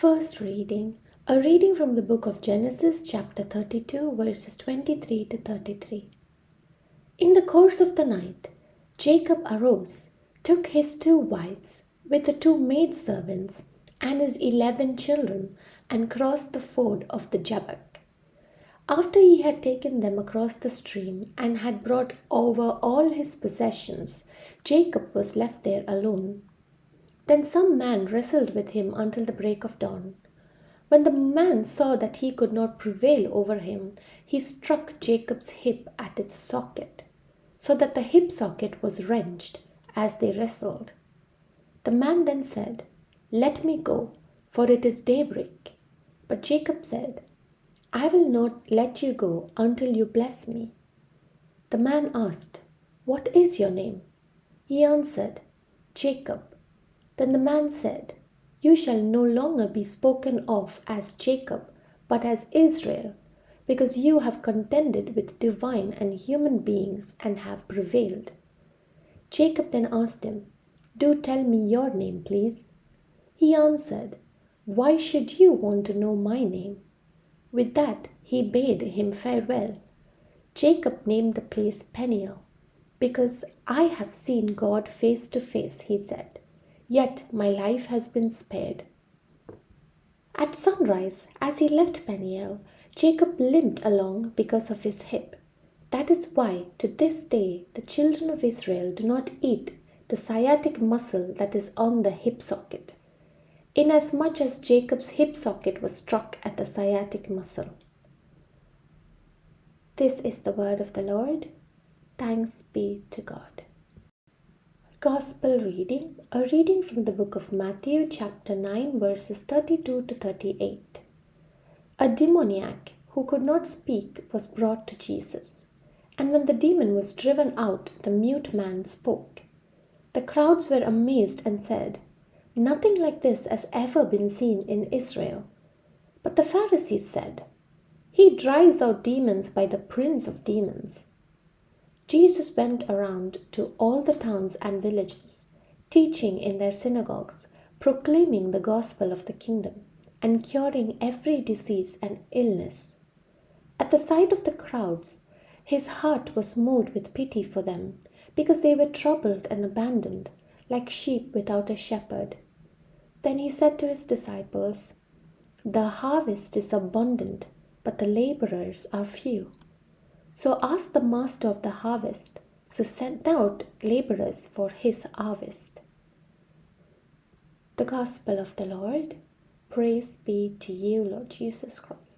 First reading, a reading from the book of Genesis, chapter 32, verses 23 to 33. In the course of the night, Jacob arose, took his 2 wives, with the 2 maidservants, and his 11 children, and crossed the ford of the Jabbok. After he had taken them across the stream and had brought over all his possessions, Jacob was left there alone. Then some man wrestled with him until the break of dawn. When the man saw that he could not prevail over him, he struck Jacob's hip at its socket, so that the hip socket was wrenched as they wrestled. The man then said, "Let me go, for it is daybreak." But Jacob said, "I will not let you go until you bless me." The man asked, "What is your name?" He answered, "Jacob." Then the man said, "You shall no longer be spoken of as Jacob, but as Israel, because you have contended with divine and human beings and have prevailed." Jacob then asked him, "Do tell me your name, please." He answered, "Why should you want to know my name?" With that he bade him farewell. Jacob named the place Peniel, because "I have seen God face to face," he said. "Yet my life has been spared." At sunrise, as he left Peniel, Jacob limped along because of his hip. That is why, to this day, the children of Israel do not eat the sciatic muscle that is on the hip socket, inasmuch as Jacob's hip socket was struck at the sciatic muscle. This is the word of the Lord. Thanks be to God. Gospel reading, a reading from the book of Matthew chapter 9 verses 32 to 38. A demoniac who could not speak was brought to Jesus, and when the demon was driven out, the mute man spoke. The crowds were amazed and said, "Nothing like this has ever been seen in Israel." But the Pharisees said, "He drives out demons by the prince of demons." Jesus went around to all the towns and villages, teaching in their synagogues, proclaiming the gospel of the kingdom, and curing every disease and illness. At the sight of the crowds, his heart was moved with pity for them, because they were troubled and abandoned, like sheep without a shepherd. Then he said to his disciples, "The harvest is abundant, but the laborers are few. So ask the master of the harvest to send out laborers for his harvest." The Gospel of the Lord. Praise be to you, Lord Jesus Christ.